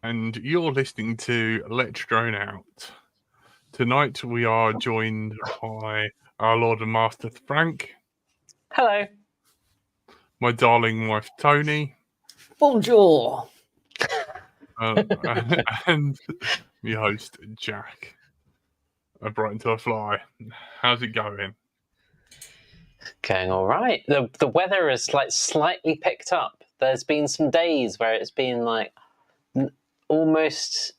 and you're listening to Let's Drone Out. Tonight we are joined by our Lord and Master Frank. Hello. My darling wife Tony. Bonjour. And your host Jack. A Brighton to a Fly. How's it going? Going all right. The weather has slightly picked up. There's been some days where it's been almost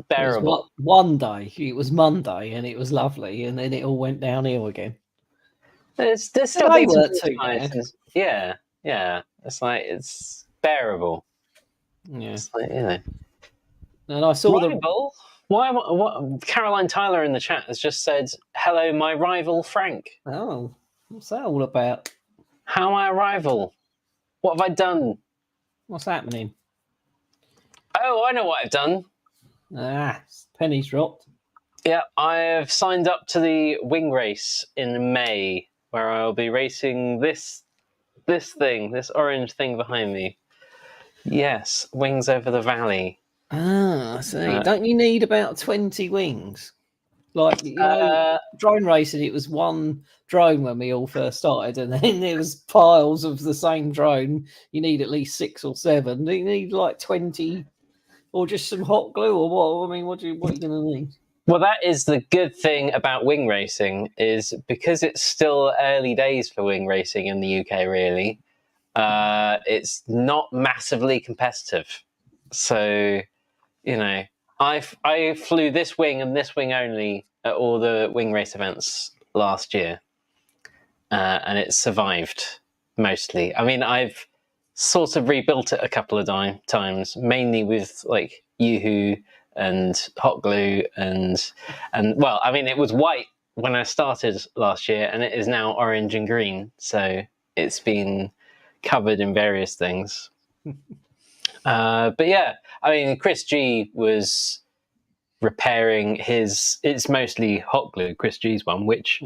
bearable. One day it was Monday and it was lovely, and then it all went downhill again. There's still been some times. Yeah. It's bearable. Yeah. It's And I saw rival. What Caroline Tyler in the chat has just said, "Hello, my rival Frank." Oh, what's that all about? How am I a rival? What have I done? What's happening? Oh, I know what I've done. Pennies dropped. Yeah, I have signed up to the wing race in May, where I'll be racing this orange thing behind me. Yes, Wings Over the Valley. I see. Don't you need about 20 wings? Like, drone racing, it was one drone when we all first started, and then there was piles of the same drone. You need at least 6 or 7. Do you need like 20, or just some hot glue, or what? I mean, what are you going to need? Well, that is the good thing about wing racing, is because it's still early days for wing racing in the UK, really. It's not massively competitive. So, I flew this wing and this wing only at all the wing race events last year. And it survived, mostly. I mean, I've sort of rebuilt it a couple of times, mainly with, Yoo-hoo and hot glue and well, I mean, it was white when I started last year, and it is now orange and green, so it's been covered in various things. But yeah, I mean, Chris G was repairing it's mostly hot glue, Chris G's one, which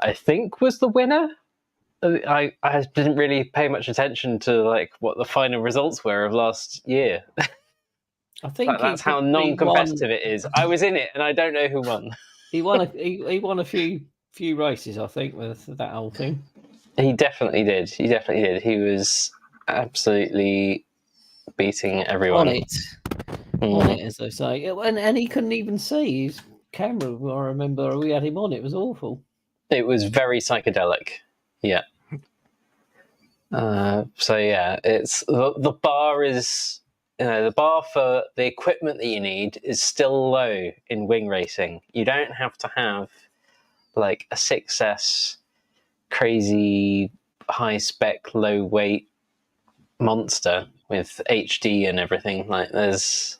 I think was the winner. I didn't really pay much attention to what the final results were of last year. I think that's how non-competitive it is. I was in it, and I don't know who won. He won a few races, I think, with that whole thing. He definitely did. He was absolutely beating everyone. On it, as they say. And he couldn't even see his camera. I remember we had him on. It was awful. It was very psychedelic. Yeah. So yeah, it's the bar is. The bar for the equipment that you need is still low in wing racing. You don't have to have a 6S crazy high spec low weight monster with HD and everything. Mine's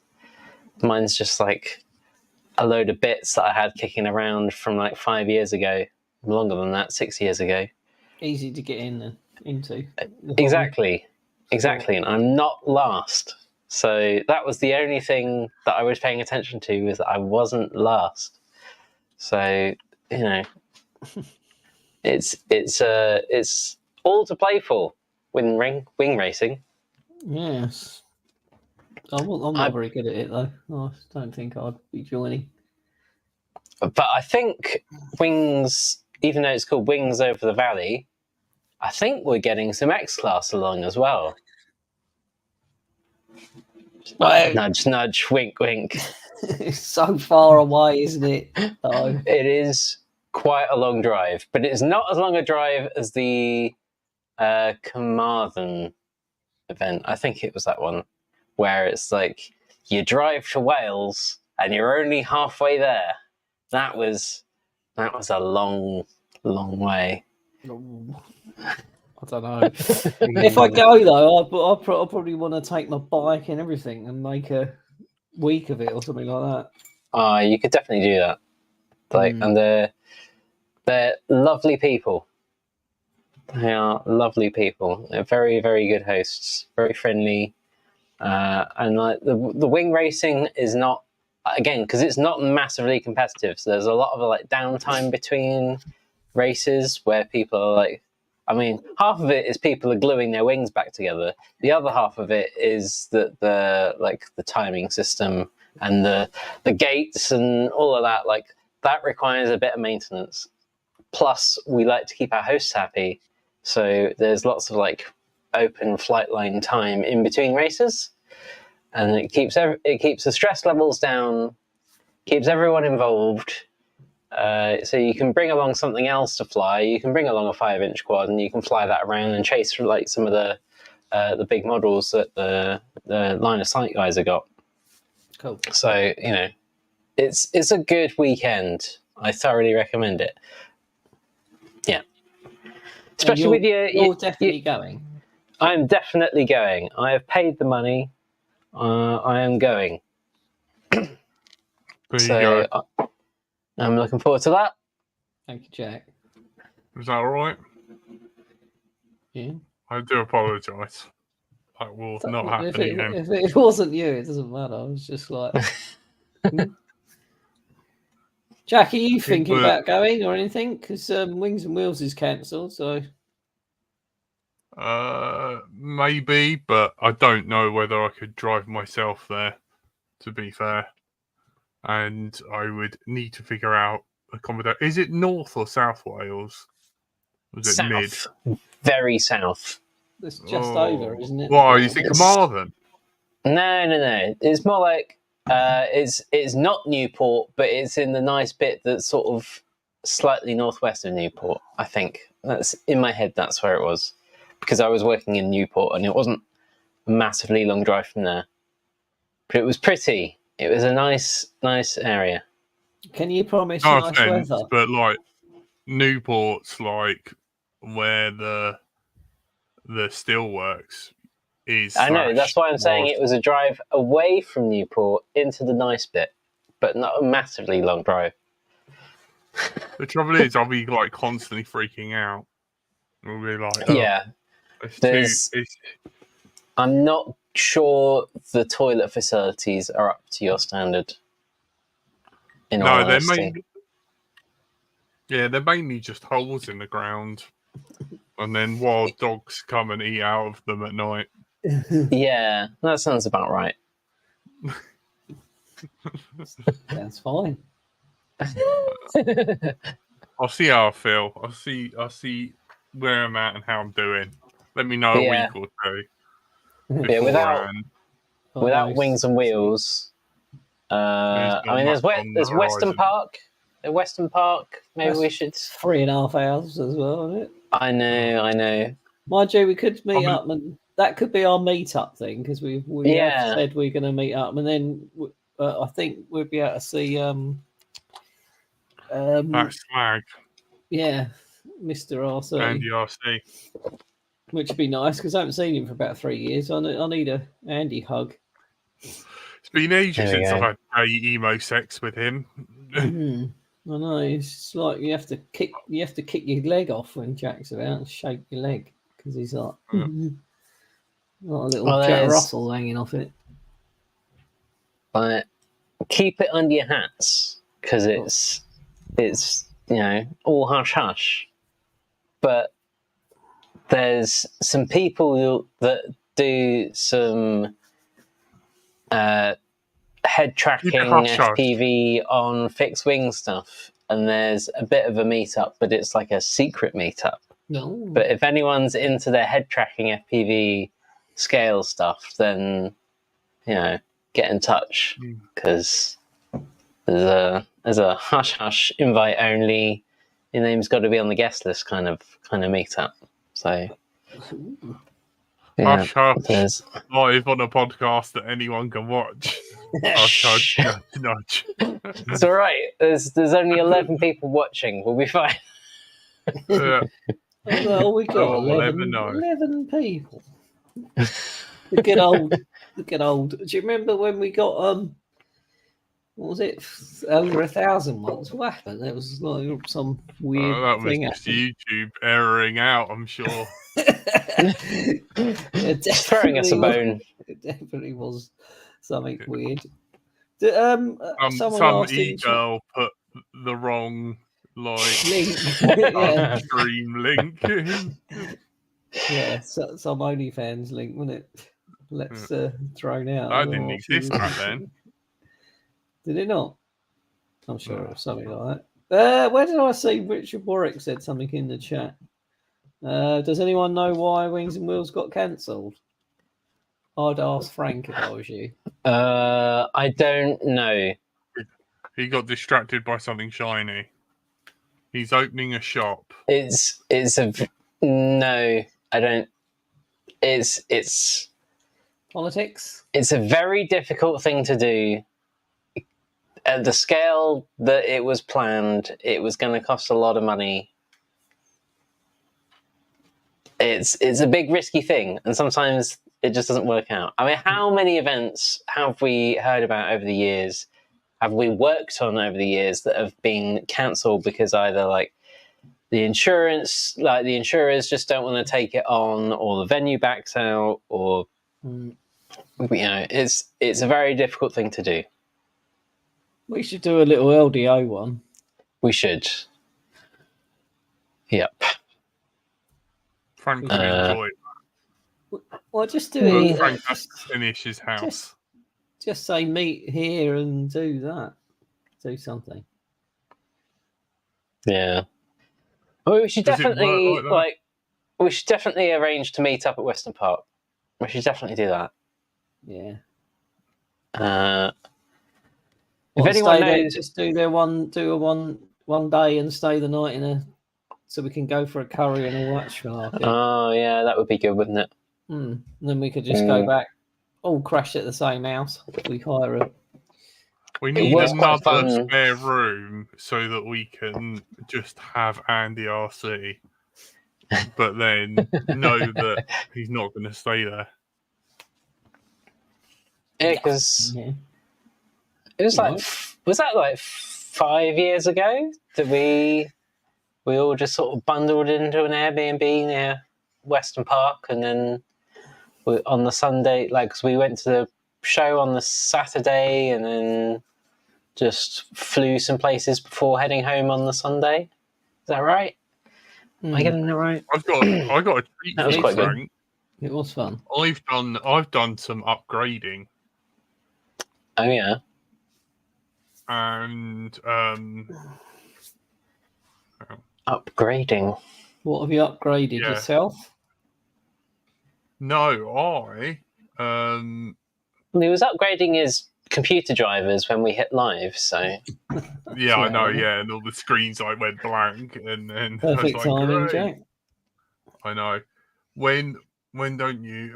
just a load of bits that I had kicking around from 5 years ago, longer than that, 6 years ago. Easy to get into. Exactly, and I'm not last. So that was the only thing that I was paying attention to, was that I wasn't last. So, it's all to play for wing racing. Yes. I'm not very good at it, though. I don't think I'd be joining. But I think Wings, even though it's called Wings Over the Valley, I think we're getting some X-Class along as well. Nudge, nudge, wink, wink. It's so far away, isn't it? Oh. It is quite a long drive, but it's not as long a drive as the Carmarthen event. I think it was that one, where it's you drive to Wales and you're only halfway there. That was a long way. I don't know. If I go though, I'll probably want to take my bike and everything and make a week of it or something like that. You could definitely do that. And they're lovely people. They are lovely people. They're very, very good hosts. Very friendly. And the wing racing is not, again, because it's not massively competitive. So there's a lot of downtime between races where people are I mean, half of it is people are gluing their wings back together. The other half of it is that the timing system and the gates and all of that, like that requires a bit of maintenance. Plus, we like to keep our hosts happy, so there's lots of like open flight line time in between races, and it keeps the stress levels down, keeps everyone involved. So you can bring along something else to fly. You can bring along a 5-inch quad, and you can fly that around and chase through like some of the big models that the line of sight guys have got. Cool. So it's a good weekend. I thoroughly recommend it. Yeah, especially with your. You're definitely going. I'm definitely going. I have paid the money. I am going. There you go. I'm looking forward to that. Thank you, Jack. Is that all right? Yeah. I do apologise. That will not happen again. If it wasn't you, it doesn't matter. I was just like... Jack, are you thinking about going or anything? Because Wings and Wheels is cancelled, so... Maybe, but I don't know whether I could drive myself there, to be fair. And I would need to figure out accommodate. Is it North or South Wales? Was it South. mid? Very south. It's just over, isn't it? Why? You think Carmarthen? No. It's more like it's not Newport, but it's in the nice bit that's sort of slightly northwest of Newport. I think that's in my head. That's where it was, because I was working in Newport, and it wasn't a massively long drive from there, but it was pretty. It was a nice area. Can you promise No nice offense, weather? but like Newport's like where the steelworks is. I know, that's why I'm saying it was a drive away from Newport into the nice bit, but not a massively long drive. The trouble is, I'll be like constantly freaking out. I'll be like, yeah, I'm not sure the toilet facilities are up to your standard. No, they're mainly just holes in the ground, and then wild dogs come and eat out of them at night. Yeah, that sounds about right. That's fine. I'll see how I feel. I'll see where I'm at and how I'm doing. Let me know a week or two. Yeah, without Wings and Wheels. I mean, there's Western Park. At Western Park, maybe we should 3.5 hours as well, isn't it? I know. Mind you, we could meet up, and that could be our meet-up thing, because we have said we're going to meet up, and then I think we'll be able to see that slag. Yeah, Mr. RC. Andy RC. Which would be nice, because I haven't seen him for about 3 years. I need a Andy hug. It's been ages since I've had emo sex with him. I know, it's like you have to kick your leg off when Jack's about and shake your leg, because he's like not a little Jack Russell hanging off it. But keep it under your hats, because it's all hush hush. But there's some people that do some head tracking FPV on fixed wing stuff, and there's a bit of a meetup, but it's like a secret meetup. No. But if anyone's into their head tracking FPV scale stuff, then get in touch, because there's a hush hush invite only. Your name's got to be on the guest list kind of meetup. So hush hush live on a podcast that anyone can watch. Hush hush nudge. It's all right. There's only 11 people watching. We'll be fine. Yeah. Well, we got 11 people. The good old. Do you remember when we got what was it? Over 1,000 once. What happened? There was like some weird thing. That was just YouTube erroring out, I'm sure. Throwing us a bone. It definitely was something weird. Some e-girl put the wrong like Link. Yeah. upstream link. Yeah, some OnlyFans link, wasn't it? Let's thrown out. That didn't exist back then. Did it not? I'm sure No. it was something like that. Where did I see Richard Warwick said something in the chat? Does anyone know why Wings and Wheels got cancelled? I'd ask Frank if I was you. I don't know. He got distracted by something shiny. He's opening a shop. No, I don't. It's Politics. It's a very difficult thing to do. At the scale that it was planned, it was going to cost a lot of money. It's a big risky thing, and sometimes it just doesn't work out. I mean, how many events have we heard about over the years? Have we worked on over the years that have been cancelled because either like the insurers just don't want to take it on, or the venue backs out, or it's a very difficult thing to do. We should do a little LDO one. We should. Yep. Frank would enjoy it. Well, just do it. Frank has to finish his house. Just say meet here and do that. Do something. Yeah. Well, we should definitely we should definitely arrange to meet up at Western Park. We should definitely do that. Yeah. If anyone knows, just do a one day and stay the night so we can go for a curry and all that shmalarkey. Oh yeah, that would be good, wouldn't it? And then we could just go back, all crash at the same house. We hire a. We need another spare room so that we can just have Andy RC, but then know that he's not going to stay there. Yeah, because it was was that like 5 years ago that we all just sort of bundled into an Airbnb near Western Park, and then on the Sunday, because we went to the show on the Saturday and then just flew some places before heading home on the Sunday. Is that right? Am I getting it right? I got a treat. That was quite good. It was fun. I've done some upgrading. Oh yeah. And upgrading. What have you upgraded yourself? No, He was upgrading his computer drivers when we hit live, so yeah, I know, yeah, and all the screens went blank, and then perfect timing, Jack. I know. When don't you?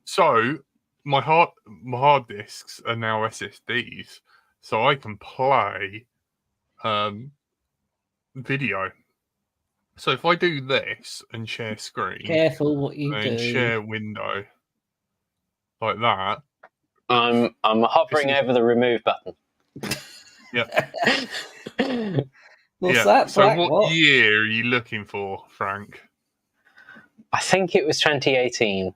So my hard disks are now SSDs, so I can play video. So if I do this and share screen, careful what you do, and share window like that, I'm hovering over the remove button. Yeah. What's that? So what year are you looking for, Frank? I think it was 2018.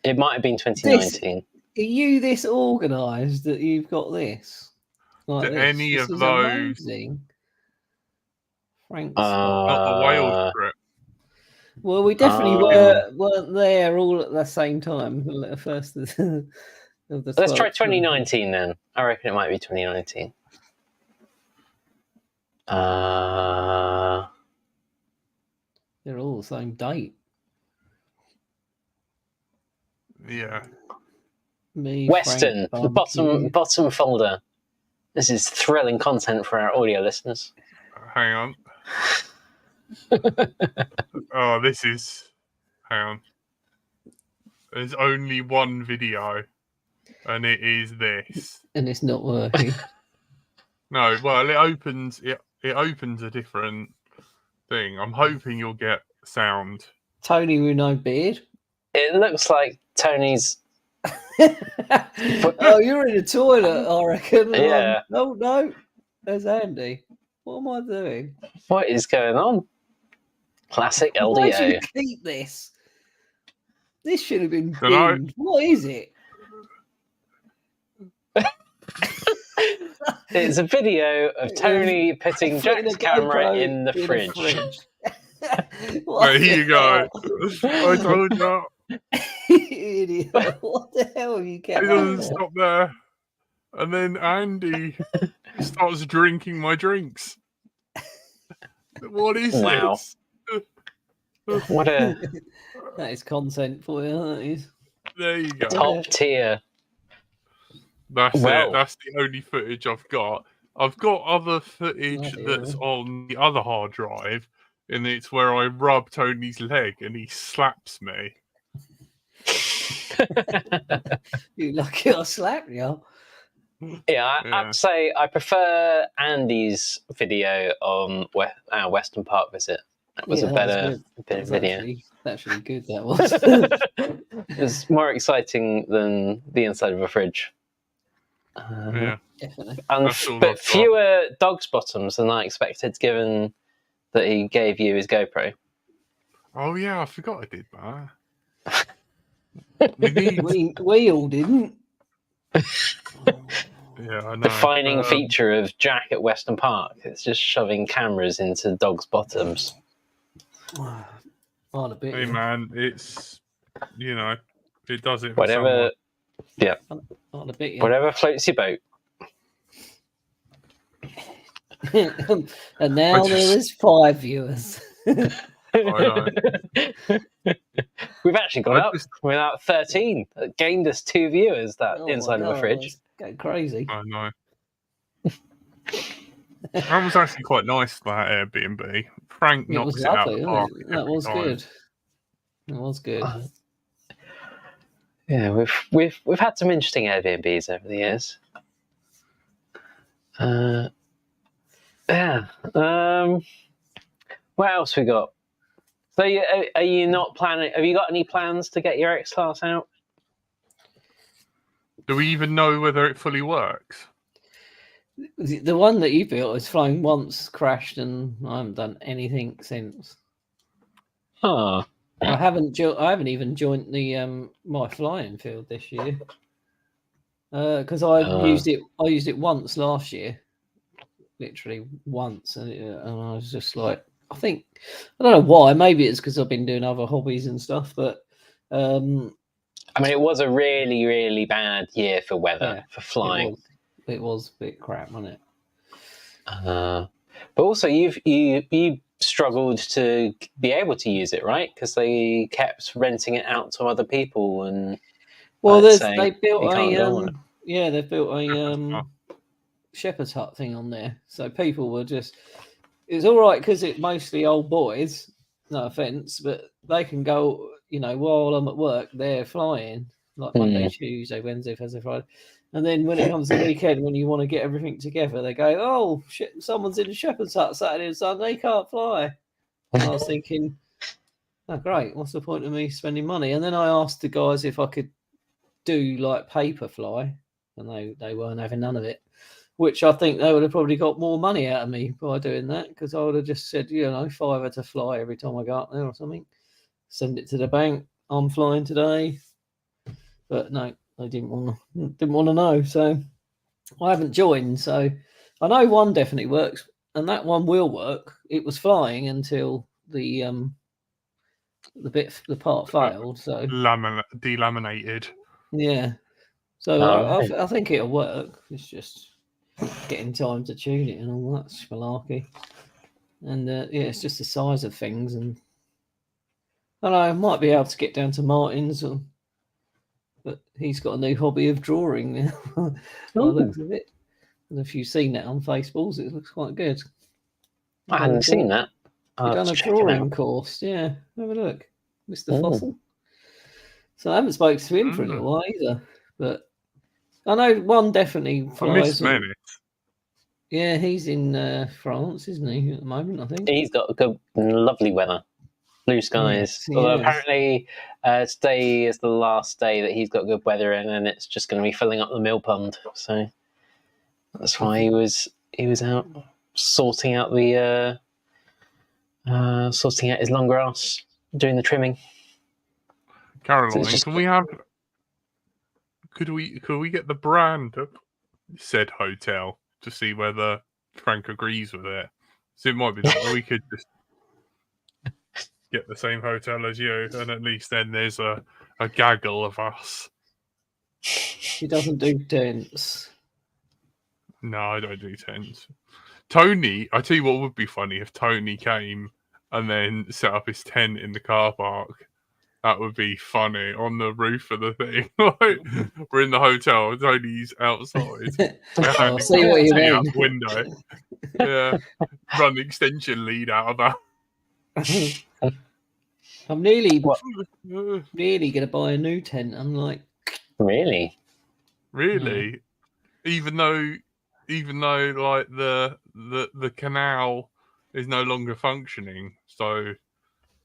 It might have been 2019. Are you this organised that you've got this? Like any of those? Amazing. Frank's not the Wales trip. Well, we definitely weren't there all at the same time. The first of the Let's try 2019 then. I reckon it might be 2019. They're all the same date. Yeah. Western, the bottom folder. This is thrilling content for our audio listeners. Hang on. Oh, this is. Hang on. There's only one video, and it is this. And it's not working. No, well, it opens a different thing. I'm hoping you'll get sound. Tony with no beard. It looks like Tony's. Oh, you're in the toilet, I reckon. Yeah. No. There's Andy. What am I doing? What is going on? Classic LDO. Why did you keep this? This should have been binned. What is it? It's a video of Tony putting Jack's camera in the fridge. Here you go. I told you. Idiot. What the hell have you It kept doesn't stop there. And then Andy starts drinking my drinks. What is this? What a That is content for you, that is. There you go. top tier. That's it. That's the only footage I've got. I've got other footage that's on the other hard drive, and it's where I rub Tony's leg and he slaps me. You lucky I slapped you. Yeah, I'd say I prefer Andy's video on our Western Park visit. That was a better video. Actually good, that was. It was more exciting than the inside of a fridge. Yeah, definitely. But fewer dog's bottoms than I expected, given that he gave you his GoPro. Oh yeah, I forgot I did that. We all didn't. Yeah, I know. Defining feature of Jack at Western Park. It's just shoving cameras into dogs' bottoms. A bit, hey man, it's it does it. Whatever. Yeah. A bit, yeah. Whatever floats your boat. And now there is 5 viewers. I know. We've actually gone up. We're now at 13. It gained us 2 viewers. That inside of a fridge. Go crazy. I know. That was actually quite nice, that Airbnb. Frank knocked it out of the park. That was good. That was good. Yeah, we've had some interesting Airbnbs over the years. Yeah. What else we got? So, are you not planning? Have you got any plans to get your X-Class out? Do we even know whether it fully works? The one that you built has flown once, crashed, and I haven't done anything since. Huh. I haven't even joined the my flying field this year because I used it once last year, literally once, and I was just like, I don't know why. Maybe it's because I've been doing other hobbies and stuff, but I mean, it was a really, really bad year for weather for flying. It was a bit crap, wasn't it? But also, you struggled to be able to use it, right? Because they kept renting it out to other people, and they built a shepherd's hut thing on there, so people were just. It's all right because it's mostly old boys. No offense, but they can go. While I'm at work, they're flying like Monday, Tuesday, Wednesday, Thursday, Friday. And then when it comes to the weekend, when you want to get everything together, they go, "Oh shit! Someone's in a shepherd's hut Saturday and Sunday, can't fly." And I was thinking, "Oh great! What's the point of me spending money?" And then I asked the guys if I could do like paper fly, and they weren't having none of it. Which I think they would have probably got more money out of me by doing that, because I would have just said, $5 to fly every time I go up there or something. Send it to the bank. I'm flying today, but no. They didn't want to know, so I haven't joined. So I know one definitely works, and that one will work. It was flying until the part failed. So delaminated. Yeah. So I think it'll work. It's just getting time to tune it and all that malarkey. And it's just the size of things, and I don't know, I might be able to get down to Martin's but he's got a new hobby of drawing now. By the looks of it. And if you've seen that on Faceballs, it looks quite good. I hadn't seen that. You've done a drawing course, yeah. Have a look, Mr. Fossil. So I haven't spoken to him for a little while either, but I know one definitely flies. Yeah, he's in France, isn't he, at the moment? I think he's got good, lovely weather. Blue skies. Although apparently today is the last day that he's got good weather in, and it's just going to be filling up the mill pond. So that's why he was out sorting out his long grass, doing the trimming. Caroline, could we get the brand of said hotel to see whether Frank agrees with it. So it might be that we could just get the same hotel as you, and at least then there's a gaggle of us. He doesn't do tents. No, I don't do tents. Tony, I tell you what would be funny if Tony came and then set up his tent in the car park. That would be funny on the roof of the thing. We're in the hotel, Tony's outside. I'll see what you mean. Out the window. Yeah, run the extension lead out of that. I'm really going to buy a new tent. I'm like, really? Even though like the canal is no longer functioning, so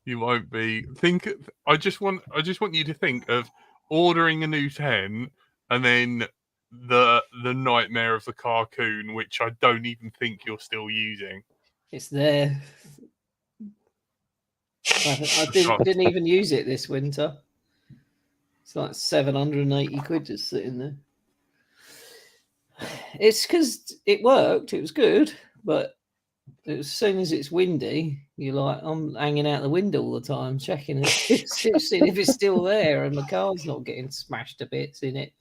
you won't be I just want you to think of ordering a new tent and then the nightmare of the Carcoon, which I don't even think you're still using. It's there. I didn't even use it this winter. It's like 780 quid just sitting there. It's because it worked. It was good, but as soon as it's windy, you're like, I'm hanging out the window all the time, checking it, seeing if it's still there, and the car's not getting smashed to bits in it.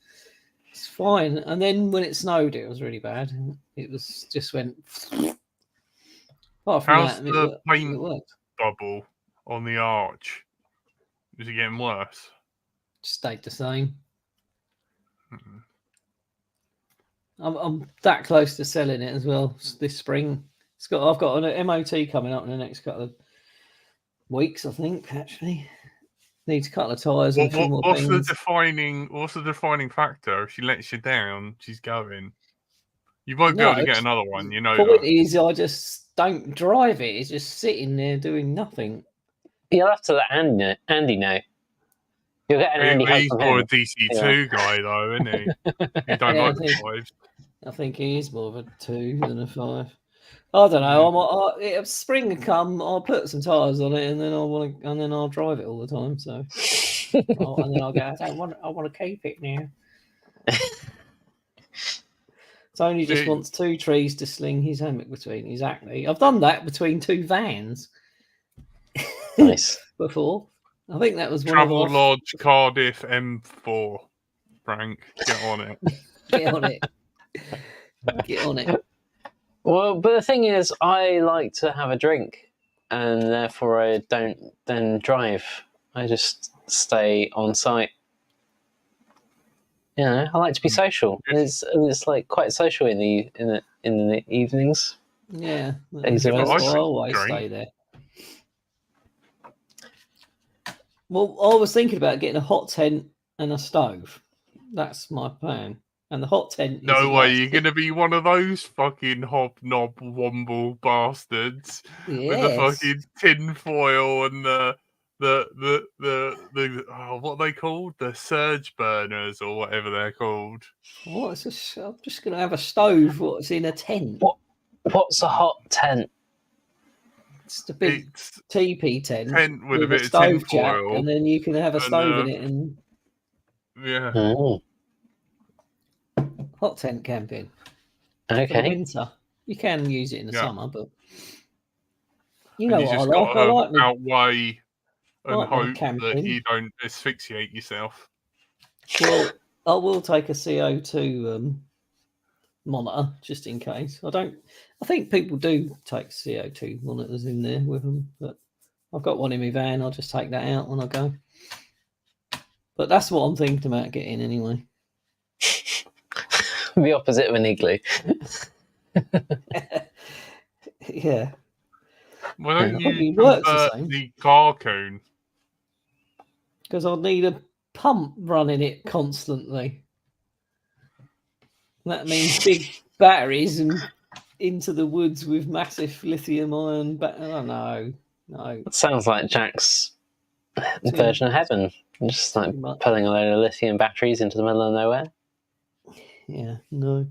It's fine. And then when it snowed, it was really bad. It was just went. Apart from How's that, the paint it worked. bubble on the arch? Is it getting worse? Stayed the same. Mm-hmm. I'm that close to selling it as well this spring. I've got an MOT coming up in the next couple of weeks, I think. Actually, needs a couple of tyres and a few more things. What's the defining factor? If she lets you down, she's going. You won't be able to get another one. You know. The point is, I just don't drive it. It's just sitting there doing nothing. You'll have to let Andy know. You'll get an Andy help He's from more him. a DC2 guy, though, isn't he? He don't like the 5s. I think he is more of a 2 than a 5. I don't know. If spring will come, I'll put some tyres on it, and then I'll drive it all the time. So, and then I'll go. I want to keep it now. Tony just wants 2 trees to sling his hammock between. Exactly. I've done that between 2 vans. Nice. Before. I think that was Travel Lodge Cardiff M4. Frank, get on it. Get on it. Get on it. Well, but the thing is, I like to have a drink, and therefore I don't then drive. I just stay on site. You know, I like to be social. It's like quite social in the evenings. Yeah, I always stay there. Well, I was thinking about getting a hot tent and a stove. That's my plan. And the hot tent. No way, you're going to be one of those fucking hobnob womble bastards with the fucking tin foil and the what are they called? The surge burners or whatever they're called. I'm just going to have a stove. What's in a tent? What's a hot tent? It's the big teepee tent with a bit of tin foil, and then you can have a stove in it and yeah. Oh. Hot tent camping. Okay. For the winter. You can use it in the summer, but you know what I like. Outweigh and hope that you don't asphyxiate yourself. Well, I will take a CO2 monitor just in case. I think people do take CO2 monitors in there with them, but I've got one in my van. I'll just take that out when I go. But that's what I'm thinking about getting anyway. The opposite of an igloo. Yeah. Why don't you convert the Carcoon? Because I'll need a pump running it constantly. That means big batteries and into the woods with massive lithium-ion batteries. Oh, no. It sounds like Jack's version of heaven. Just like pulling a load of lithium batteries into the middle of nowhere. Yeah, no.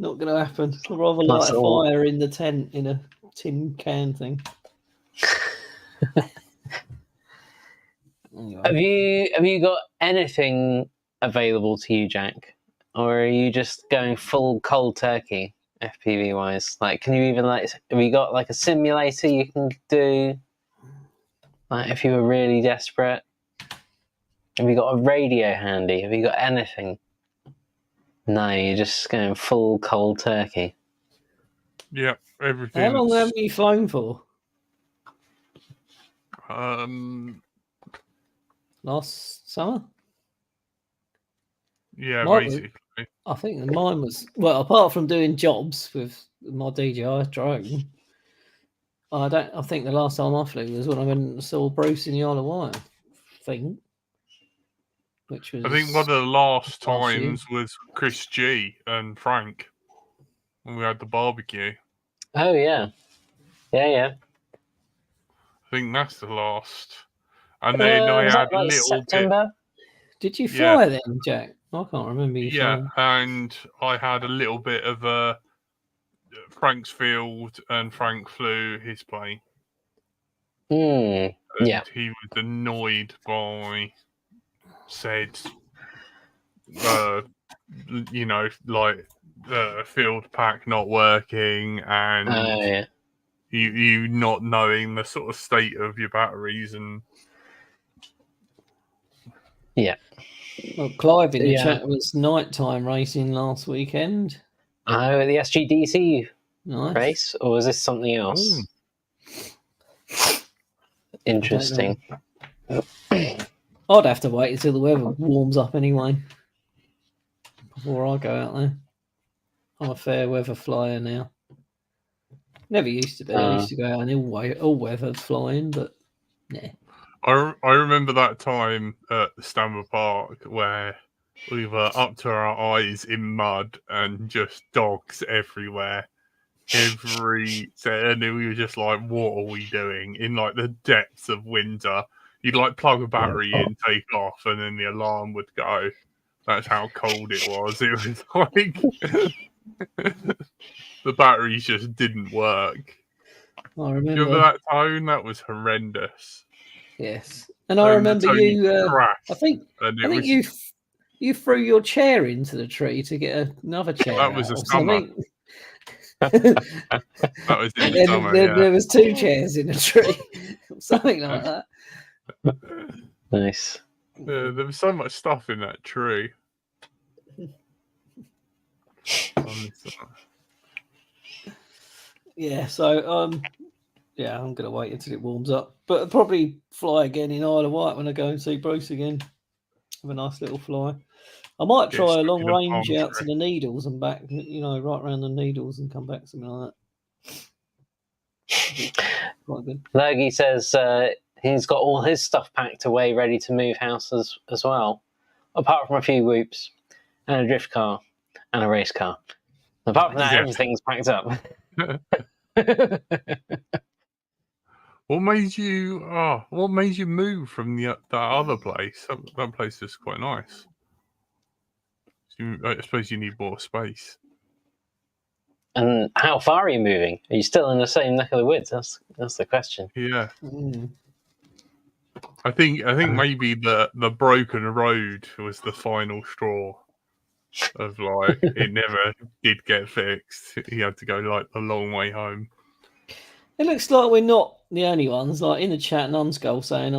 Not going to happen. I'd rather light a fire in the tent in a tin can thing. Anyway. Have you got anything available to you, Jack? Or are you just going full cold turkey? FPV wise? Like, can you even like? Have you got like a simulator you can do? Like, if you were really desperate, have you got a radio handy? Have you got anything? No, you're just going full cold turkey. Yeah, everything. How long have you flown for? Last summer? Yeah, Mine basically. I think mine was, well, apart from doing jobs with my DJI drone, I think the last time I flew was when I went and saw Bruce in the Isle of Wight, I think. Which was, I think one of the last last year. times was Chris G and Frank when we had the barbecue. Oh yeah, yeah. I think that's the last. And then I was had that like a little September? Did you Yeah. fly then, Jack? I can't remember you bit. Yeah, flying. and I had a little bit of a Frank's field, and Frank flew his plane. Yeah. He was annoyed by said, like the field pack not working and you not knowing the sort of state of your batteries and. Yeah. Well, Clive in the chat was nighttime racing last weekend. Oh, the SGDC Nice. race, or was this something else? Interesting. I'd have to wait until the weather warms up anyway before I go out there. I'm a fair weather flyer now. Never used to be. I used to go out in all weather flying, but yeah. I remember that time at Stamford Park where we were up to our eyes in mud and just dogs everywhere. And we were just like, what are we doing? In like the depths of winter. You'd like plug a battery in, take off, and then the alarm would go. That's how cold it was. It was like the batteries just didn't work. I remember. Do you remember that tone? That was horrendous. Yes, and I remember you. I think you threw your chair into the tree to get another chair. That was a summer. That was in the summer. There was 2 chairs in a tree, something like that. Nice. There was so much stuff in that tree. Yeah, so yeah, I'm gonna wait until it warms up, but I'll probably fly again in Isle of Wight when I go and see Bruce again. Have a nice little fly. I might try a long range out to the Needles and back, right around the Needles and come back, something like that. Quite good. Lurgy says he's got all his stuff packed away, ready to move house as well, apart from a few whoops and a drift car and a race car. Apart from that, everything's packed up. What made you move from that other place? That place is quite nice. I suppose you need more space. And how far are you moving? Are you still in the same neck of the woods? That's the question. Yeah. I think maybe the broken road was the final straw. Of like it never did get fixed. He had to go like a long way home. It looks like we're not the only ones. Like in the chat, Nunskull saying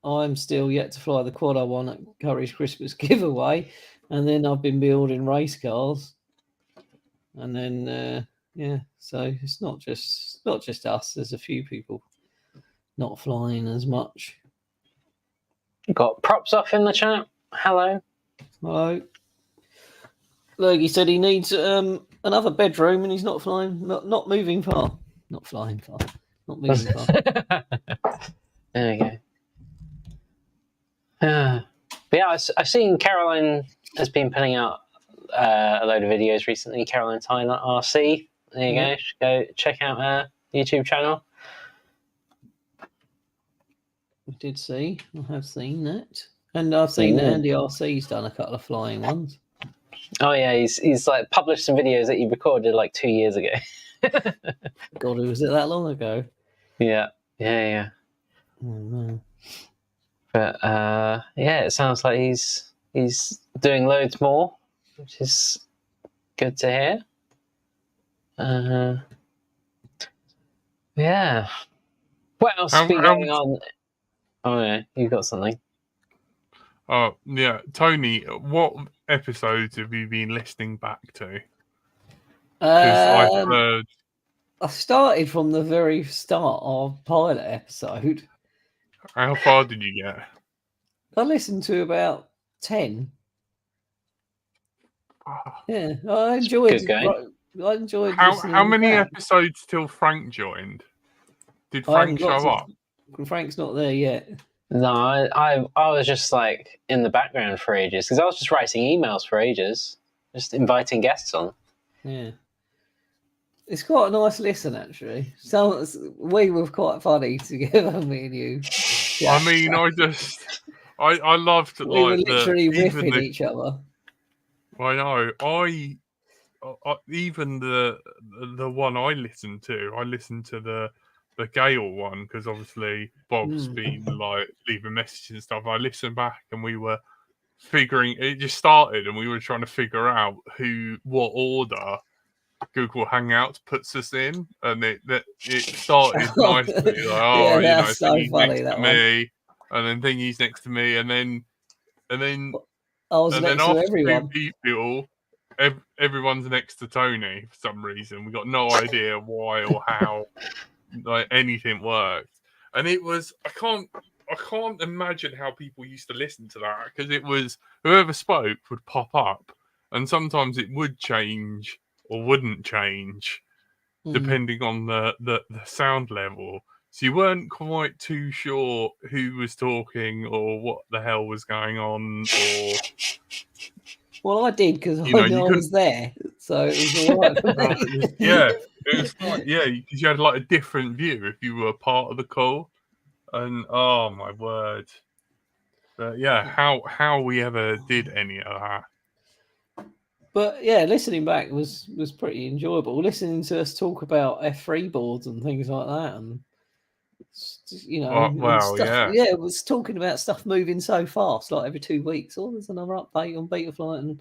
I'm still yet to fly the quad I won at Curry's Christmas giveaway, and then I've been building race cars, and then so it's not just us. There's a few people not flying as much. Got props off in the chat. Hello. Look, he said he needs another bedroom, and he's not flying, not moving far. Not flying far. Not moving far. There you go. But yeah, I've seen Caroline has been putting out a load of videos recently. Caroline Tyler RC. There you go. Go check out her YouTube channel. I did see. I have seen that. And I've seen that Andy RC's done a couple of flying ones. Oh yeah, he's like published some videos that he recorded like 2 years ago. God, was it that long ago? Yeah. Oh, no. But yeah, it sounds like he's doing loads more, which is good to hear. Yeah. What else How- be how going would- on? Oh yeah, you got something. Oh, yeah. Tony, what episodes have you been listening back to? Because I've heard... I started from the very start of pilot episode. How far did you get? I listened to about 10. Yeah, I enjoyed. Good going. I enjoyed How listening many back. episodes till Frank joined? Did I haven't Frank got show up? Frank's not there yet. No, I was just like in the background for ages because I was just writing emails for ages, just inviting guests on. Yeah. It's quite a nice listen, actually. So we were quite funny together, me and you. Yeah. I mean, I loved We were like literally even riffing each other. I know. I even the one I listened to the Gale one because obviously Bob's been like leaving messages and stuff. I listened back and we were figuring it just started and we were trying to figure out what order Google Hangouts puts us in, and it started nicely. Like, Yeah, that's so Thingy's funny, next that to one. me, and then Thingy's next to me, and then I was and next then to after everyone. 2 people, everyone's next to Tony for some reason. We got no idea why or how like anything worked, and it was I can't imagine how people used to listen to that because it was whoever spoke would pop up, and sometimes it would change or wouldn't change depending on the sound level. So you weren't quite too sure who was talking or what the hell was going on. Or Well, I did because I you knew I couldn't. was there, so it was all right for me. It was like because you had like a different view if you were part of the call. And oh my word, but yeah, how we ever did any of that? But yeah, listening back was pretty enjoyable. Listening to us talk about F3 boards and things like that, and and stuff. yeah. It was talking about stuff moving so fast, like every 2 weeks. Oh, there's another update on Betaflight, and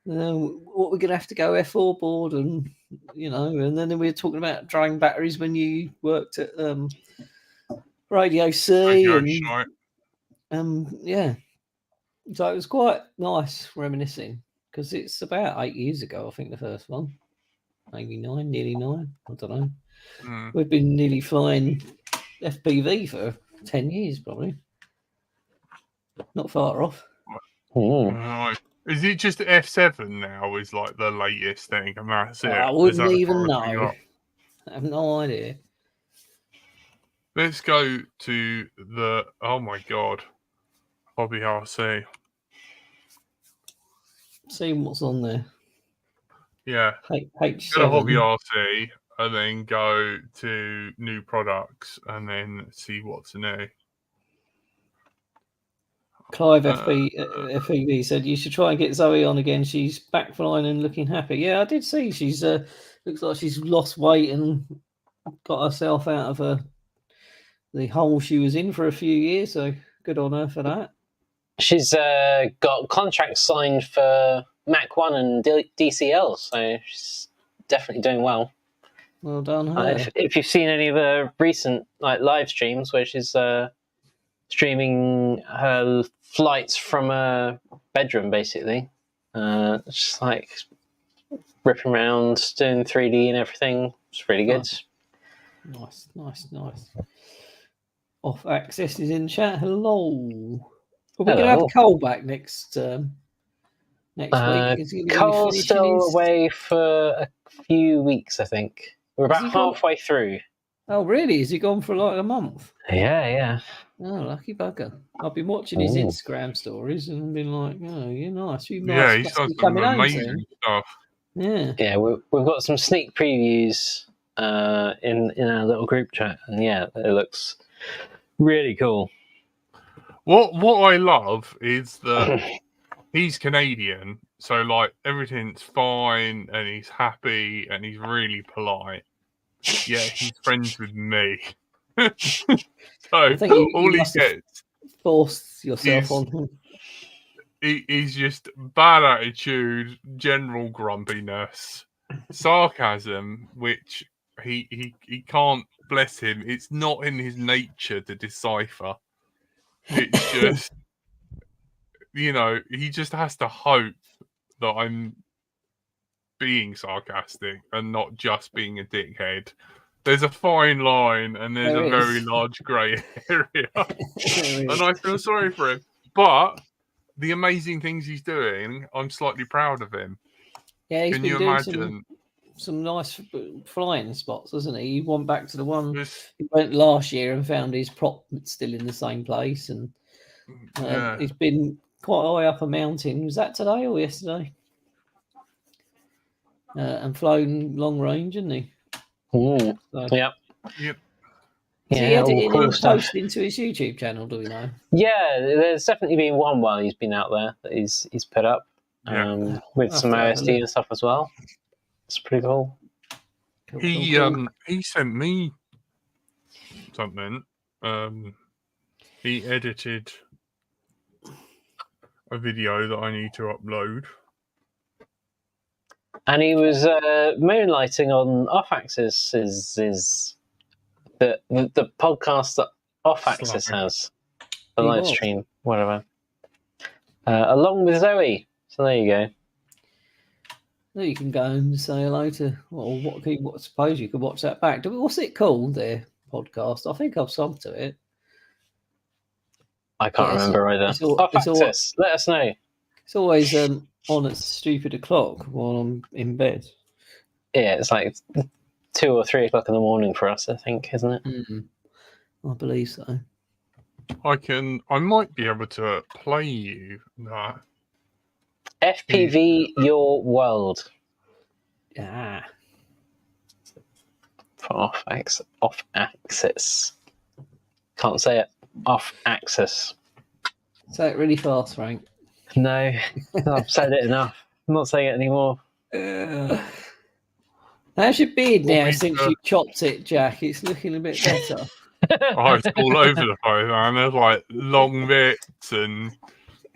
what we're gonna have to go F4 board, and and then we were talking about drone batteries when you worked at Radio C, and yeah. So it was quite nice reminiscing because it's about 8 years ago, I think, the first one. Maybe nearly 9. I don't know. We've been nearly flying FPV for 10 years, probably. Not far off. Is it just F7 now is like the latest thing and that's it? I wouldn't even know. I have no idea. Let's go to the, oh my God, Hobby RC. Seeing what's on there. Yeah. H7. Go to Hobby RC and then go to new products and then see what's new. Clive FEV said you should try and get Zoe on again. She's back flying and looking happy. Yeah, I did see she's looks like she's lost weight and got herself out of the hole she was in for a few years. So good on her for that. She's got contracts signed for Mach 1 and DCL, so she's definitely doing well. Well done, her. If you've seen any of her recent live streams where she's streaming her flights from a bedroom, basically, just like ripping around, doing 3D and everything. It's really good. Nice. Off Access is in chat. Hello. We're going to have Cole back next week. Cole's still away for a few weeks, I think. We're about halfway through. Oh, really? Has he gone for like a month? Yeah. Oh, lucky bugger. I've been watching his Instagram stories and been like, oh, you're nice. He's done some amazing stuff. Yeah, we've got some sneak previews in our little group chat, and yeah, it looks really cool. What I love is that he's Canadian, so like everything's fine, and he's happy, and he's really polite. Yeah, he's friends with me. So I think all he gets forced yourself on him. He's just bad attitude, general grumpiness, sarcasm, which he can't, bless him. It's not in his nature to decipher. It's just, he just has to hope that I'm being sarcastic and not just being a dickhead. There's a fine line and there's There a very is. large grey area. There And is. I feel sorry for him. But the amazing things he's doing, I'm slightly proud of him. Yeah, he's Can been you doing imagine? some nice flying spots, hasn't he? He went back to the one This, he went last year and found his prop still in the same place, and yeah. he's been quite high up a mountain. Was that today or yesterday? And flown long range, isn't he? Mm. So, Yep. Yep. is he Yeah, all editing cool and stuff. posting to his YouTube channel? Do we know? Yeah, there's definitely been one while he's been out there that he's put up Yeah. with I'll some have to have a OSD look. and stuff as well. It's pretty cool. Cool. He sent me something. He edited a video that I need to upload. And he was moonlighting on Off Axis is the podcast that Off Axis Slapping. has, the He live was. stream, whatever. Along with Zoe. So there you go. Well, you can go and say hello to. Well, what? Suppose you could watch that back. What's it called? Their podcast. I think I've subbed to it. I can't remember either. Off Axis. Let us know. It's always on at stupid o'clock while I'm in bed. Yeah, it's like 2 or 3 o'clock in the morning for us, I think, isn't it? I believe so. I might be able to play you that. FPV Your World. Ah. For Off Axis. Can't say it. Off Axis. Say it really fast, Frank. No, I've said it enough. I'm not saying it anymore. How's your beard now Well, since you chopped it, Jack? It's looking a bit better. Oh, it's all over the place, man. There's like long bits and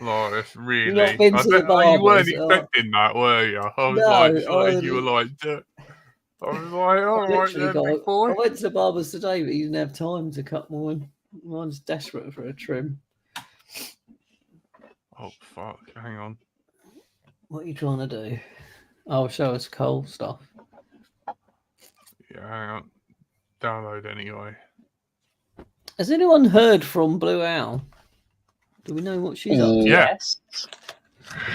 like it's really. You've not been to the You barbers, weren't expecting that, were you? I was like, you were like, I was like, all right, then, big boy. I went to the barbers today, but he didn't have time to cut mine. Mine's desperate for a trim. Oh fuck! Hang on. What are you trying to do? Oh, show us Cole stuff. Yeah, hang on. Download anyway. Has anyone heard from Blue Owl? Do we know what she's up to? Yes.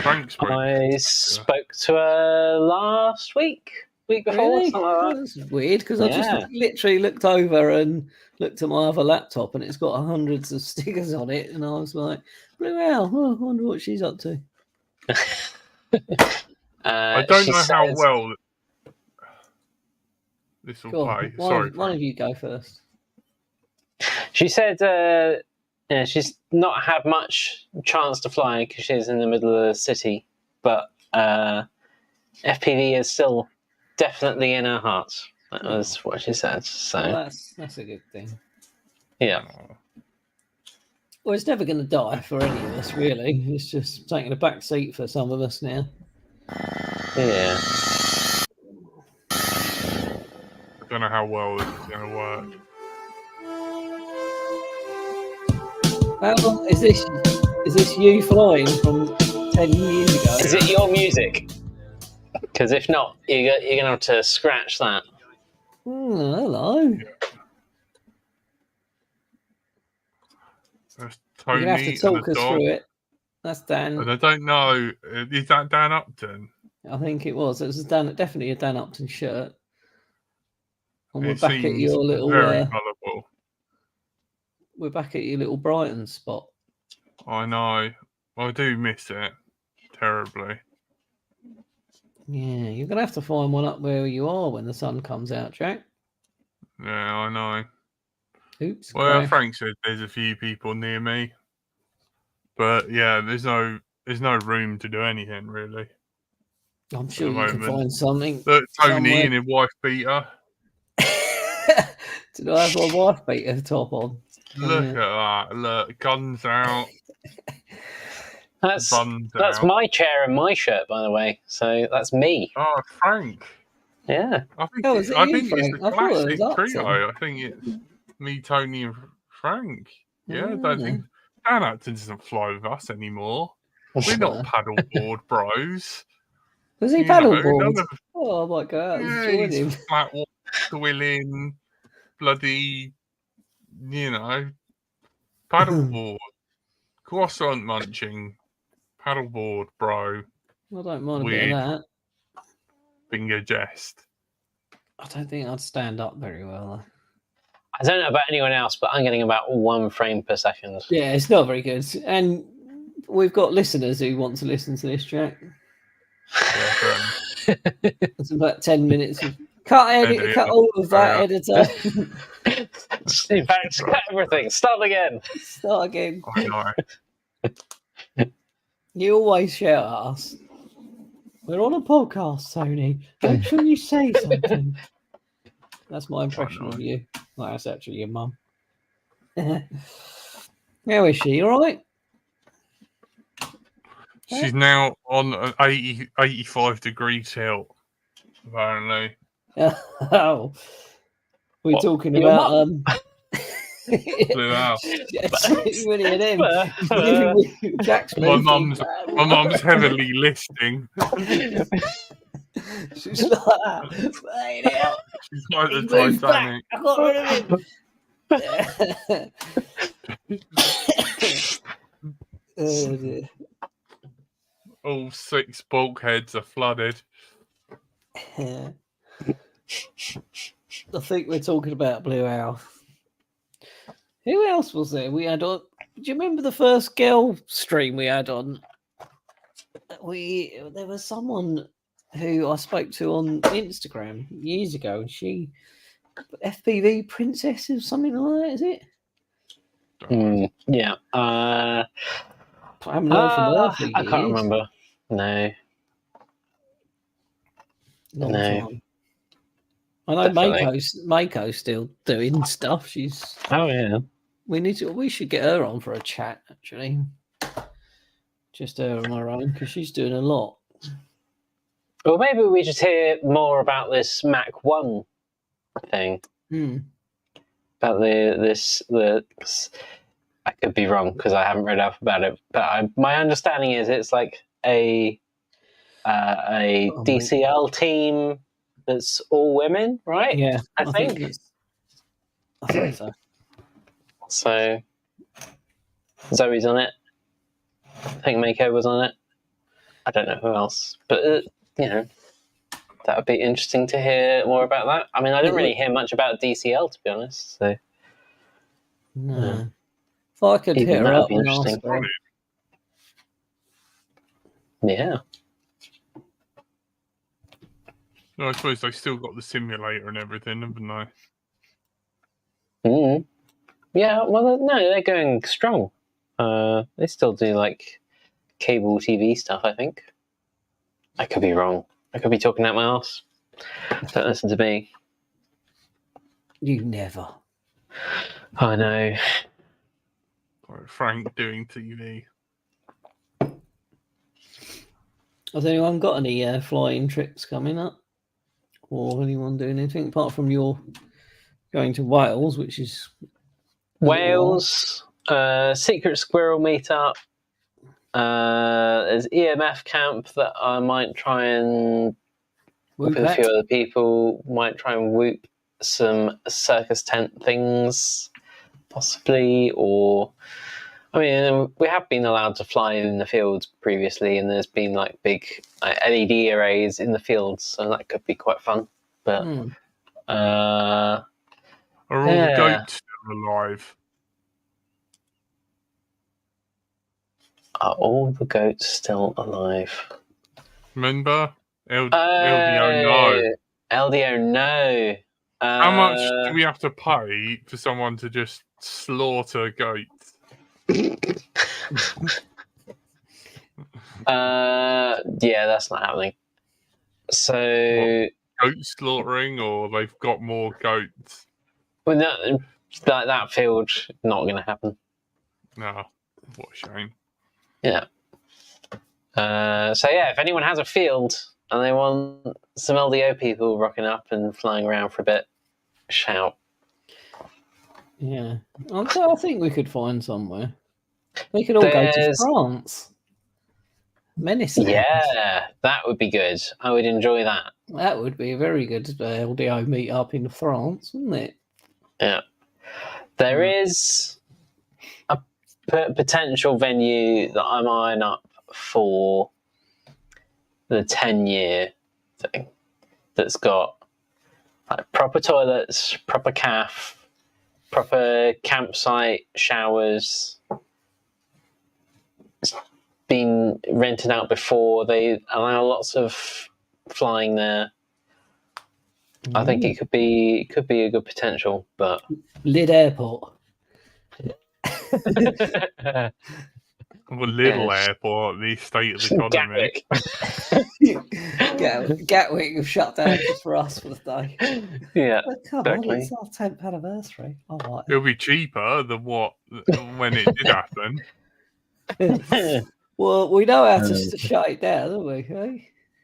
Thanks, I spoke to her last week before. Really? Something like that. That's weird because I just literally looked over and looked at my other laptop and it's got hundreds of stickers on it, and I was like, Blue Owl, I wonder what she's up to. I don't know how well this will play. Sorry, one of you go first. She said she's not had much chance to fly because she's in the middle of the city, but FPV is still definitely in her heart. That was what she said. So well, that's a good thing. Yeah. Well, it's never going to die for any of us, really. It's just taking a back seat for some of us now. Yeah. I don't know how well this is going to work. How long is this? Is this you flying from 10 years ago? Is it your music? Because if not, you're going to have to scratch that. Hello. Yeah. That's Tony. You're going to have to talk us through it. That's Dan. And I don't know. Is that Dan Upton? I think it was. It was definitely a Dan Upton shirt. And we're It back at your little. Very colourful. We're back at your little Brighton spot. I know. I do miss it terribly. Yeah, you're gonna have to find one up where you are when the sun comes out, Jack. Yeah, I know. Oops. Well, crash. Frank said there's a few people near me, but yeah, there's no room to do anything really. I'm sure you can find something. Look, Tony somewhere. and his wife beater. Did I have my wife beater top on? Look at that! Look, guns out. That's my chair and my shirt, by the way. So that's me. Oh, Frank. Yeah. I think Oh, was it I you, think it's Frank? the I thought it was classic Upton. trio. I think it's me, Tony, and Frank. Yeah, I don't Ah. think Dan Acton doesn't fly with us anymore. We're not paddleboard bros. Was he You know, paddleboard? none of Oh my god, yeah, join he's him. flat willing, bloody, paddleboard, croissant munching, paddleboard, bro. I don't mind a bit Weird of that. finger jest. I don't think I'd stand up very well, though. I don't know about anyone else, but I'm getting about 1 frame per second. Yeah, it's not very good. And we've got listeners who want to listen to this, Jack. Yeah, fair enough. It's about 10 minutes of cut all of that, editor. In fact, cut everything. Start again. Start again. I know. You always shout at us. We're on a podcast, Tony. Make sure you say something. That's my impression of you. Well, that's actually your mum. How is she? All right? She's now on an 85-degree tilt, apparently. Oh, we're What? talking Your about Blew out. Winnie and him. Jack's My moving. mum's heavily listing. She's like that. Wait out. She's like the He moved back. Titanic. I got rid of him. Oh, dear. All 6 bulkheads are flooded. I think we're talking about Blue Owl. Who else was there? We had on. Do you remember the first girl stream we had on? There was someone who I spoke to on Instagram years ago, and she FPV princess or something like that. Is it? Yeah. I haven't heard from her for I can't years. remember. No. Long No. time. I know Definitely. Mako's still doing stuff. She's. Oh yeah. We should get her on for a chat, actually. Just her on her own, because she's doing a lot. Well, maybe we should hear more about this Mac 1 thing. About I could be wrong because I haven't read up about it, but my understanding is it's like a DCL team that's all women, right? Yeah, I think so. So Zoe's on it. I think Mako was on it. I don't know who else, but that would be interesting to hear more about that. I mean, I didn't really hear much about DCL, to be honest. So no, if I could Even hit her that'd up be and ask interesting. her. yeah, No, I suppose they still got the simulator and everything, haven't mm. Yeah. Well, no, they're going strong. They still do like cable TV stuff. I think. I could be wrong. I could be talking out my arse. Don't listen to me. You never. I know. Like Frank doing TV. Has anyone got any flying trips coming up? Or anyone doing anything apart from your going to Wales, which is Wales, Secret Squirrel meetup. There's EMF camp that I might try and with a few other people might try and whoop some circus tent things, possibly. Or I mean, we have been allowed to fly in the fields previously, and there's been like big LED arrays in the fields, so that could be quite fun. But are all the goats still alive? Are all the goats still alive? Remember? LDO no. LDO no. How much do we have to pay for someone to just slaughter goats? Yeah, that's not happening. So goat slaughtering, or they've got more goats? Well, no, that field not going to happen. No, what a shame. Yeah. So yeah, if anyone has a field and they want some LDO people rocking up and flying around for a bit. Shout. Yeah. I think we could find somewhere. We could all go to There's- France. Menace Land. Yeah, that would be good. I would enjoy that. That would be a very good LDO meet up in France, wouldn't it? Yeah. There is a potential venue that I'm eyeing up for the 10-year thing that's got like proper toilets, proper cafe, proper campsite, showers. It's been rented out before. They allow lots of flying there. I think it could be a good potential, but Lid Airport. A little Yes. airport, the state of the economy. Gatwick. Gatwick have shut down just for us for the day. Yeah, But come on, exactly. it's our 10th anniversary. I like It'll be cheaper than what when it did happen. it. Well, we know how to shut it down, don't we? Eh?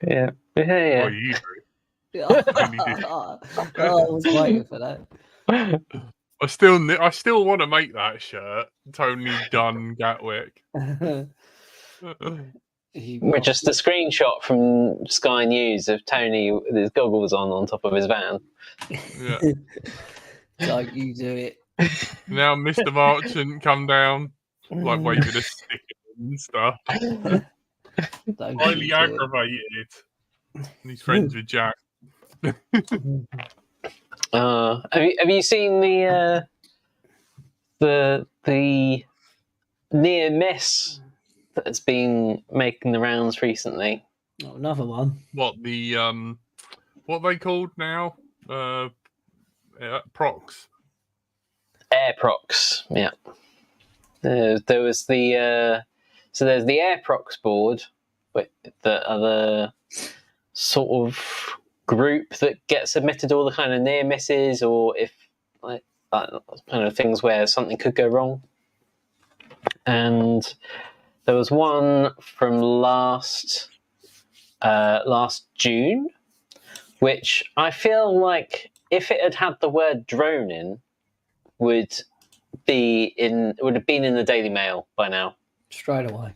Yeah. Well, you do. I was waiting for that. I still want to make that shirt. Tony Dunn Gatwick. With just a screenshot from Sky News of Tony with his goggles on top of his van. Yeah. Don't you do it. Now Mr. Marchant come down, like waving a stick and stuff. Don't Highly you do aggravated. And he's friends with Jack. Have you seen the near miss that's been making the rounds recently? Oh, another one. What what are they called now? Procs. Air procs, yeah. There was the so there's the Air procs board, that other sort of group that gets submitted all the kind of near misses, or if like kind of things where something could go wrong. And there was one from last June, which I feel like if it had had the word drone in, would have been in the Daily Mail by now. Straight away.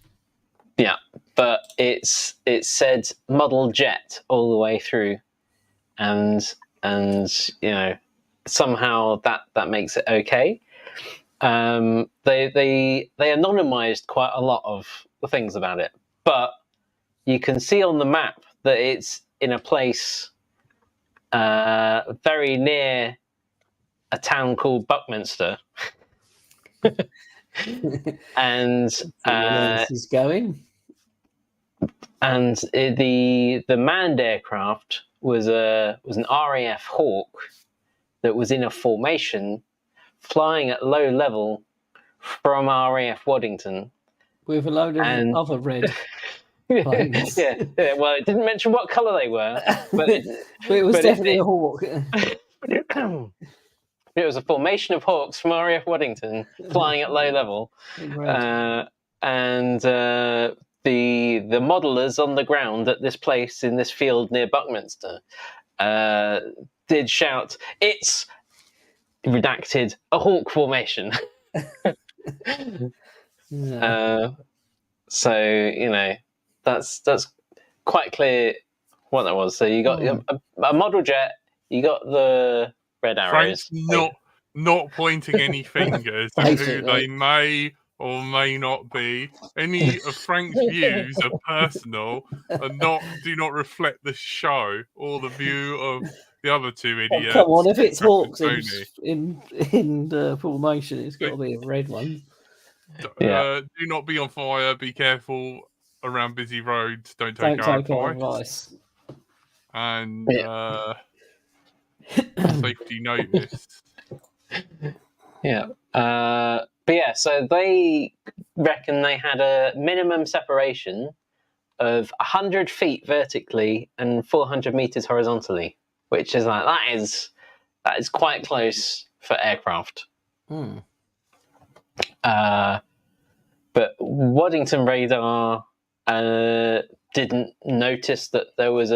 Yeah, but it said model jet all the way through, and you know, somehow that makes it okay. They anonymized quite a lot of the things about it, but you can see on the map that it's in a place very near a town called Buckminster. And this is going. And the manned aircraft was an RAF Hawk that was in a formation, flying at low level from RAF Waddington With a load of other red planes. yeah. Well, it didn't mention what colour they were, but it was definitely a Hawk. It was a formation of Hawks from RAF Waddington flying at low level, and the modelers on the ground at this place in this field near Buckminster did shout, "It's redacted a Hawk formation." So you know that's quite clear what that was. So you got a model jet, you got the red arrows. Frank's not pointing any fingers at who they may or may not be. Any of Frank's views are personal and do not reflect the show or the view of the other two idiots. Come on, if it's Hawks Tony. in the formation, it's got to be a red one. Do not be on fire. Be careful around busy roads. Don't take our advice. And safety notice. Yeah. But yeah, so they reckon they had a minimum separation of 100 feet vertically and 400 meters horizontally, which is like that is quite close for aircraft. But Waddington radar didn't notice that there was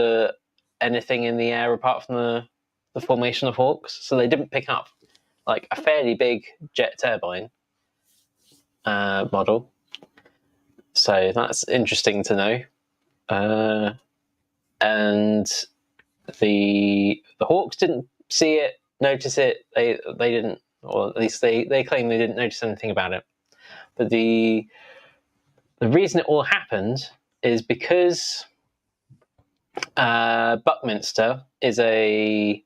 anything in the air apart from the formation of hawks, so they didn't pick up like a fairly big jet turbine model. So that's interesting to know. And the Hawks didn't see it, notice it. They didn't, or at least they claim they didn't notice anything about it. But the reason it all happened is because Buckminster is a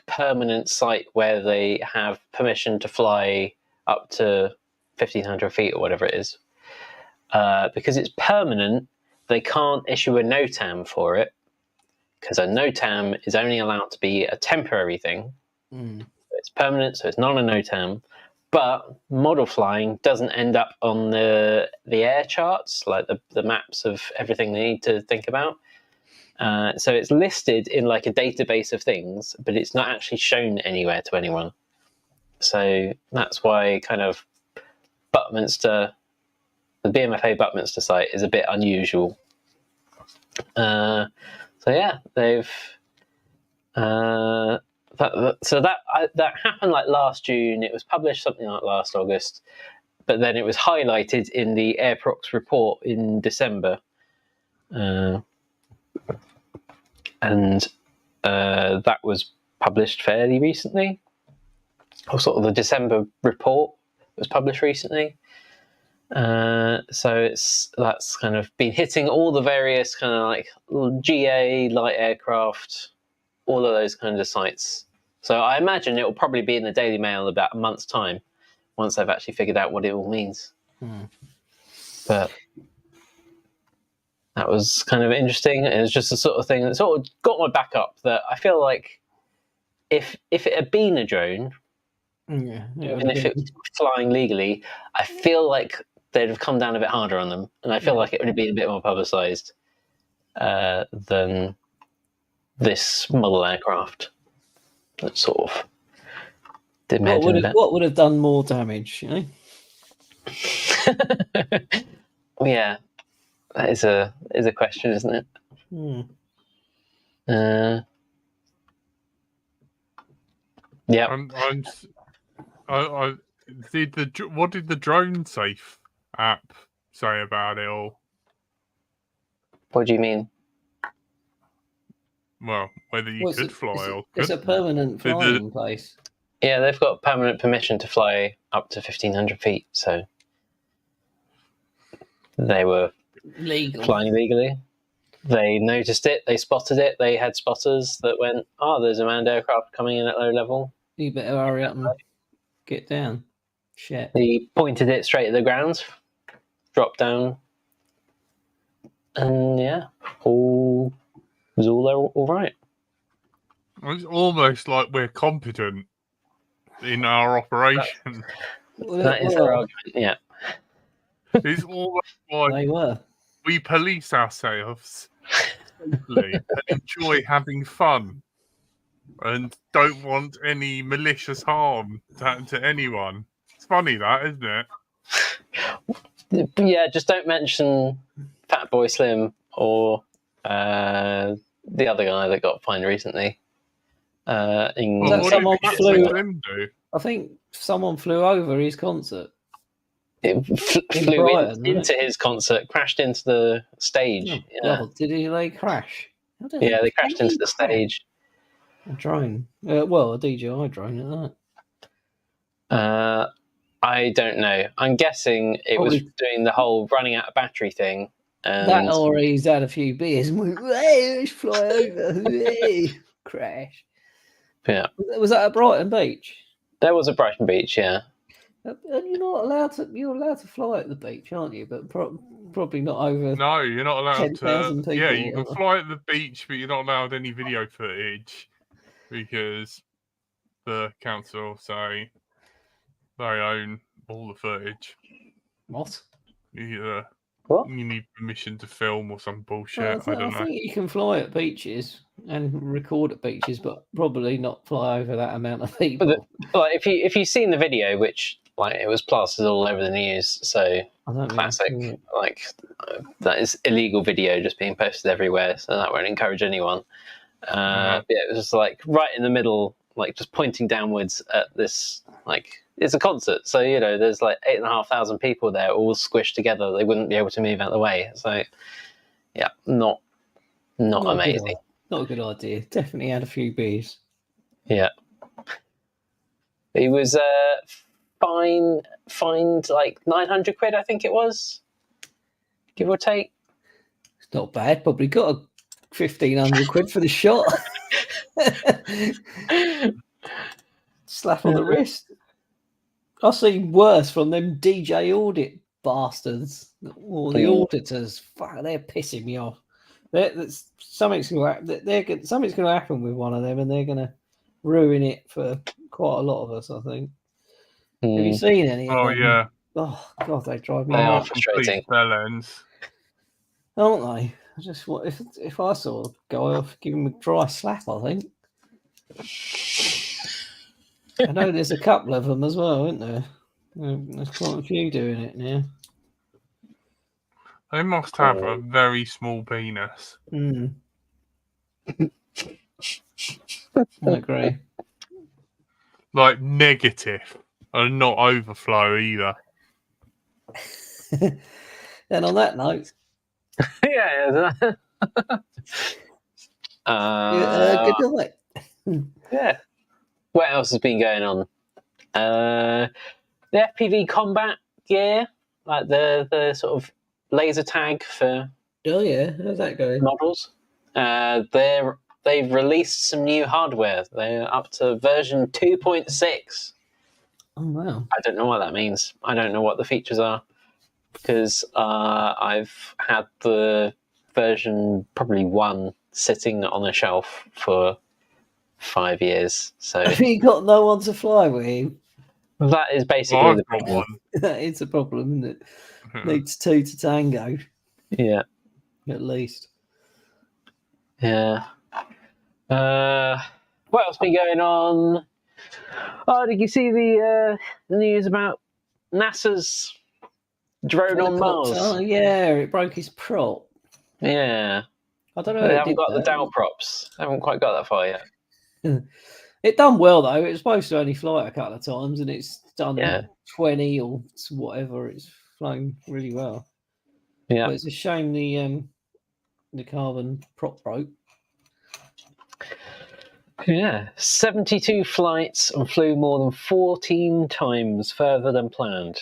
permanent site where they have permission to fly up to 1,500 feet or whatever it is. Because it's permanent, they can't issue a NOTAM for it, because a NOTAM is only allowed to be a temporary thing. It's permanent, so it's not a NOTAM. But model flying doesn't end up on the air charts, like the maps of everything they need to think about. So it's listed in like a database of things, but it's not actually shown anywhere to anyone. So that's why kind of Buckminster, the BMFA Buckminster site, is a bit unusual. So yeah, they've that happened like last June. It was published something like last August, but then it was highlighted in the Airprox report in December, and that was published fairly recently. Or sort of the December report was published recently. So that's kind of been hitting all the various kind of like GA, light aircraft, all of those kinds of sites. So I imagine it will probably be in the Daily Mail in about a month's time, once they've actually figured out what it all means. But that was kind of interesting. It was just the sort of thing that sort of got my back up, that I feel like if it had been a drone, even if it was flying legally, I feel like they'd have come down a bit harder on them, and I feel like it would have been a bit more publicised than this model aircraft. That sort of did what would have done more damage, you know? Yeah, that is a question, isn't it? Yeah. What did the Drone Safe app say about it all? What do you mean? Well, whether you could fly or it's a permanent flying place. Yeah, they've got permanent permission to fly up to 1,500 feet, so they were flying legally. They noticed it, they spotted it, they had spotters that went, there's a manned aircraft coming in at low level. You better hurry up and get down. Shit. He pointed it straight at the ground, dropped down, and yeah, all was all right. It's almost like we're competent in our operation. That is their argument, yeah. It's almost like they were. We police ourselves simply and enjoy having fun and don't want any malicious harm to happen to anyone. It's funny that, isn't it? Yeah, just don't mention Fatboy Slim or the other guy that got fined recently. What did Fatboy Slim do? I think someone flew over his concert. It flew into his concert, crashed into the stage. God, did they crash? Yeah, they crashed into the stage. A drone. Well, a DJI drone at that. I don't know. I'm guessing it was doing the whole running out of battery thing. And that, or he's had a few beers and went, hey, let's fly over. Hey. Crash. Yeah. Was that at Brighton Beach? There was a Brighton Beach, yeah. And you're not allowed to. You're allowed to fly at the beach, aren't you? But probably not over. No, you're not allowed 10,000 to. people. Yeah, you can fly at the beach, but you're not allowed any video footage because the council say they own all the footage. What? Yeah. What? You need permission to film or some bullshit. I don't know. I think you can fly at beaches and record at beaches, but probably not fly over that amount of people. But if you've seen the video, which like it was plastered all over the news. So I don't classic, think like that is illegal video just being posted everywhere. So that won't encourage anyone. Yeah, it was just like right in the middle, like just pointing downwards at this. Like it's a concert, so there's like 8,500 people there, all squished together. They wouldn't be able to move out of the way. So yeah, not amazing. Not a good idea. Definitely had a few beers. Yeah. He was fined like 900 quid, I think it was, give or take. It's not bad. Probably got 1,500 quid for the shot. Slap on the wrist. I've seen worse from them DJ audit bastards or the auditors. Fuck, they're pissing me off. Something's going to happen with one of them, and they're going to ruin it for quite a lot of us, I think. Have you seen any of them? Oh, yeah. Oh, God, they drive me They are nuts. frustrating. Bellends. Aren't they? I just if I saw a guy, I'd give him a dry slap, I think. I know there's a couple of them as well, isn't there? There's quite a few doing it now. They must have a very small penis. I agree. Like negative and not overflow either. And on that note, yeah. good night. Yeah. What else has been going on? The FPV combat gear, like the sort of laser tag for Oh yeah, how's that going? models. They've released some new hardware. They're up to version 2.6. Oh wow! I don't know what that means. I don't know what the features are because I've had the version probably 1 sitting on a shelf for 5 years. So Have you got no one to fly with? that is basically the problem. One. That is a problem, isn't it? Needs 2 to tango, Yeah. at least. Yeah. What else been going on? Oh, did you see the news about NASA's drone on Mars? Oh yeah, it broke his prop. Yeah. I don't know. They haven't got the dowel props. They haven't quite got that far yet. It done well though. It was supposed to only fly it a couple of times, and it's done 20 or whatever. It's flown really well. Yeah. But it's a shame the carbon prop broke. Yeah. 72 flights and flew more than 14 times further than planned.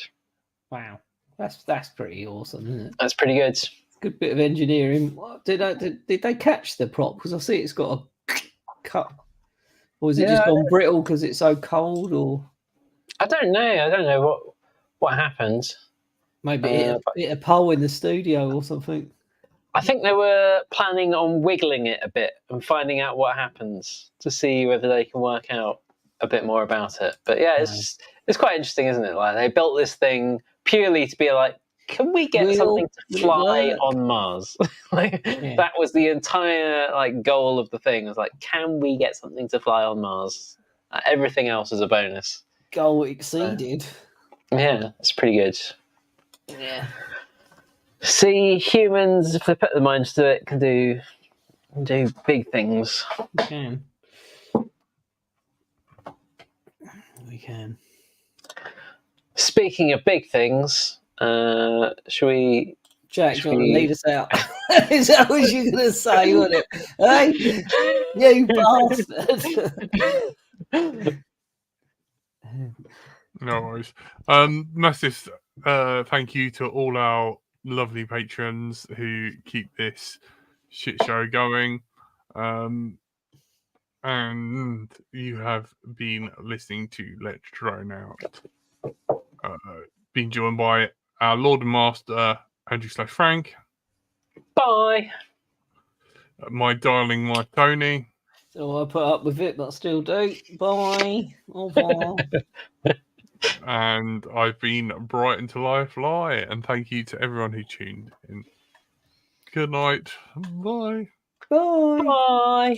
Wow, that's pretty awesome, isn't it? That's pretty good. Good bit of engineering. What, did they catch the prop? Because I see it's got a cut. Or is it just gone brittle because it's so cold? Or I don't know. I don't know what happened. Maybe hit a pole in the studio or something. I think they were planning on wiggling it a bit and finding out what happens to see whether they can work out a bit more about it. But yeah, it's quite interesting, isn't it? Like they built this thing purely to be like, can we get something to fly on Mars? That was the entire goal of the thing. It was like, can we get something to fly on Mars? Everything else is a bonus. Goal exceeded. Yeah, it's pretty good. Yeah. See, humans, if they put their minds to it, can do big things. We can. We can. Speaking of big things, should we... Jack, do you want to lead us out? Is that what you were going to say, wasn't it? Hey, you bastard. No worries. Massive thank you to all our lovely patrons who keep this shit show going. And you have been listening to Let's Drone Out. Being joined by our Lord and Master, Andrew/Frank. Bye. My darling, my Tony. So I put up with it, but still do. Bye. Au revoir. And I've been Brighton to Life Lie, and thank you to everyone who tuned in. Good night. Bye. Bye. Bye.